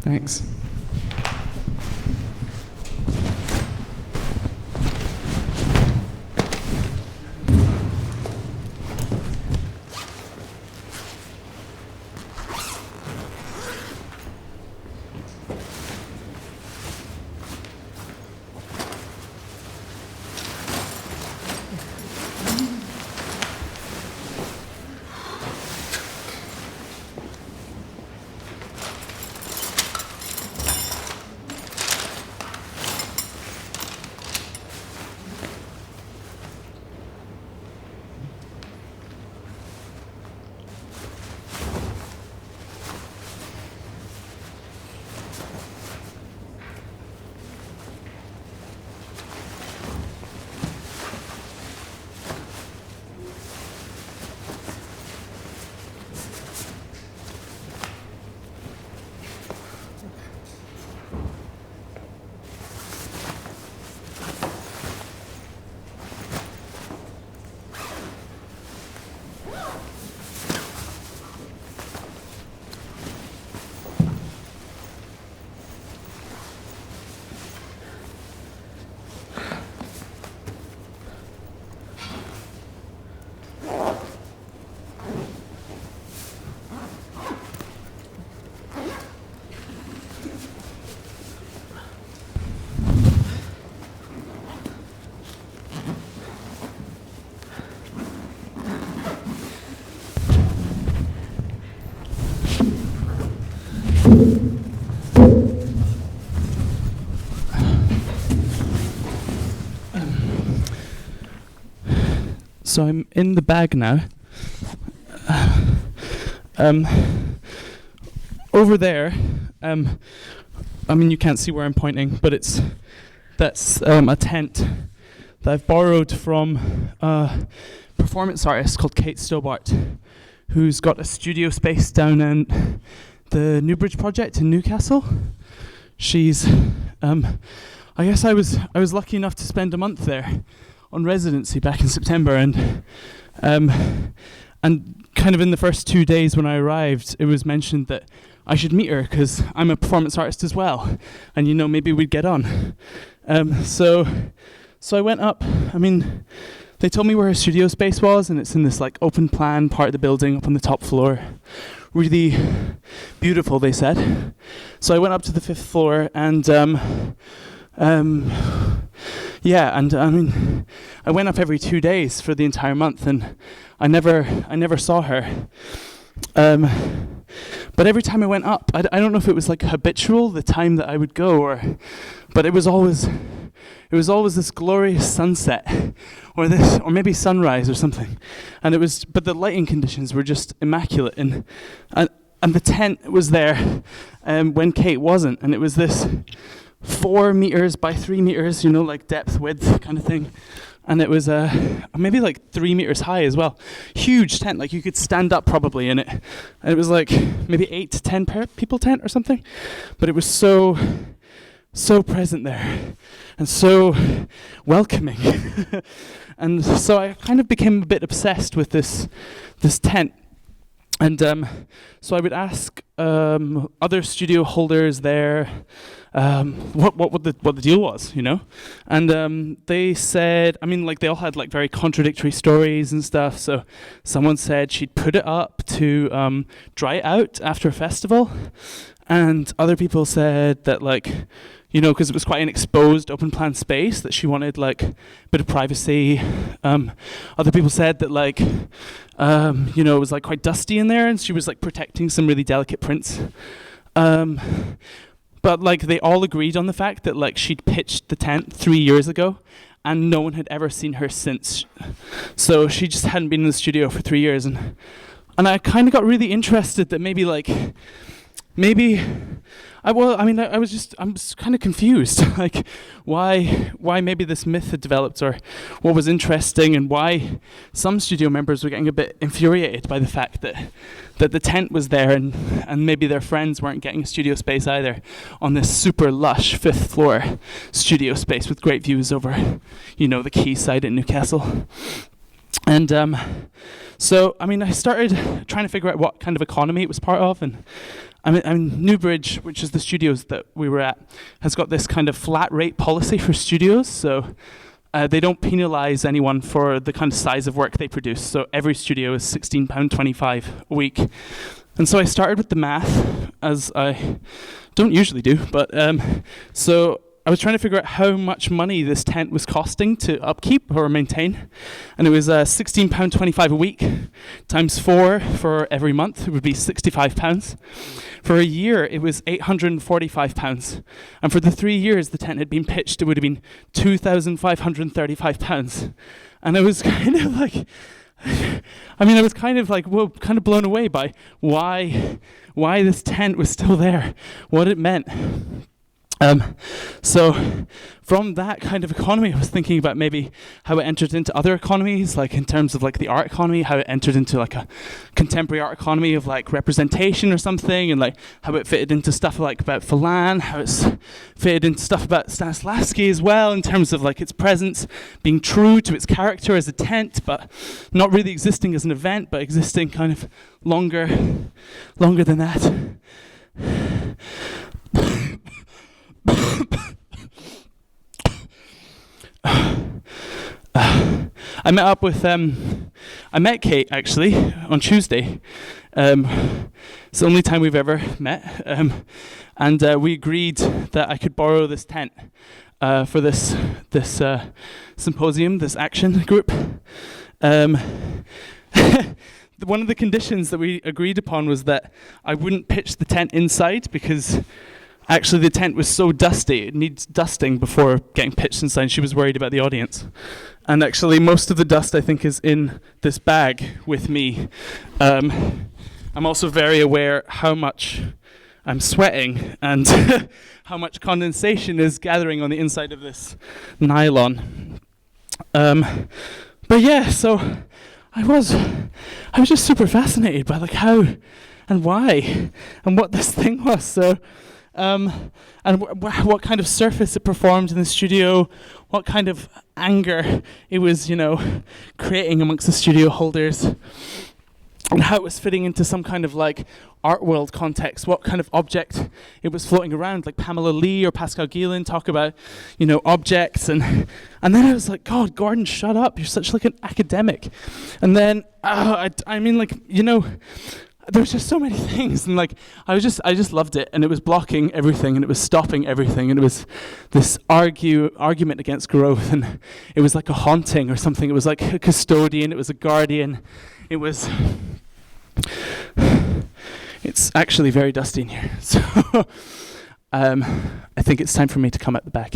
Thanks. So I'm in the bag now. Over there, I mean you can't see where I'm pointing, but that's a tent that I've borrowed from a performance artist called Kate Stobbart, who's got a studio space down in the Newbridge project in Newcastle. She's, I guess I was lucky enough to spend a month there on residency back in September, and kind of in the first 2 days when I arrived, it was mentioned that I should meet her because I'm a performance artist as well, and maybe we'd get on. So I went up. I mean, they told me where her studio space was, and it's in this like open plan part of the building up on the top floor. Really beautiful, they said. So I went up to the 5th floor, and I mean, I went up every 2 days for the entire month, and I never saw her. But every time I went up, I don't know if it was like habitual the time that I would go, but it was always this glorious sunset, or maybe sunrise or something, but the lighting conditions were just immaculate, and the tent was there when Kate wasn't, and it was this 4 meters by 3 meters, like depth width kind of thing, and it was maybe like 3 meters high as well. Huge tent, like you could stand up probably in it, and it was like maybe 8 to 10 people tent or something, but it was so present there and so welcoming. And so I kind of became a bit obsessed with this tent. And so I would ask other studio holders there what the deal was, and they said, I mean, like they all had like very contradictory stories and stuff. So someone said she'd put it up to dry it out after a festival, and other people said that like, because it was quite an exposed open plan space, that she wanted like a bit of privacy. Other people said that like, it was like quite dusty in there, and she was like protecting some really delicate prints. But like they all agreed on the fact that like she'd pitched the tent 3 years ago, and no one had ever seen her since. So she just hadn't been in the studio for 3 years, and I kind of got really interested that maybe I'm just kind of confused, like why maybe this myth had developed, or what was interesting, and why some studio members were getting a bit infuriated by the fact that the tent was there, and maybe their friends weren't getting a studio space either on this super lush 5th floor studio space with great views over, the quayside in Newcastle. And so, I mean, I started trying to figure out what kind of economy it was part of, and I mean, Newbridge, which is the studios that we were at, has got this kind of flat rate policy for studios, so they don't penalise anyone for the kind of size of work they produce, so every studio is £16.25 a week. And so I started with the math, as I don't usually do, but so I was trying to figure out how much money this tent was costing to upkeep or maintain, and it was £16.25 a week times 4 for every month. It would be £65. For a year, it was £845, and for the 3 years the tent had been pitched, it would have been £2,535. And I was kind of like, I was kind of like, well, kind of blown away by why this tent was still there, what it meant. So from that kind of economy, I was thinking about maybe how it entered into other economies, like in terms of like the art economy, how it entered into like a contemporary art economy of like representation or something, and like how it fitted into stuff like about Phelan, how it's fitted into stuff about Stanislavski as well, in terms of like its presence being true to its character as a tent, but not really existing as an event, but existing kind of longer than that. I met up with I met Kate actually on Tuesday. It's the only time we've ever met, and we agreed that I could borrow this tent for this symposium, this action group. One of the conditions that we agreed upon was that I wouldn't pitch the tent inside, because actually the tent was so dusty, it needs dusting before getting pitched inside. She was worried about the audience. And actually most of the dust, I think, is in this bag with me. I'm also very aware how much I'm sweating and how much condensation is gathering on the inside of this nylon. But yeah, so I was just super fascinated by like how and why and what this thing was. So and what kind of surface it performed in the studio, what kind of anger it was, creating amongst the studio holders, and how it was fitting into some kind of like art world context, what kind of object it was floating around, like Pamela Lee or Pascal Gill talk about, objects, and then I was like, God, Gordon, shut up, you're such like an academic. And then, there was just so many things, and like I just loved it, and it was blocking everything, and it was stopping everything, and it was this argument against growth, and it was like a haunting or something. It was like a custodian, it was a guardian, it was. It's actually very dusty in here, so I think it's time for me to come out the back.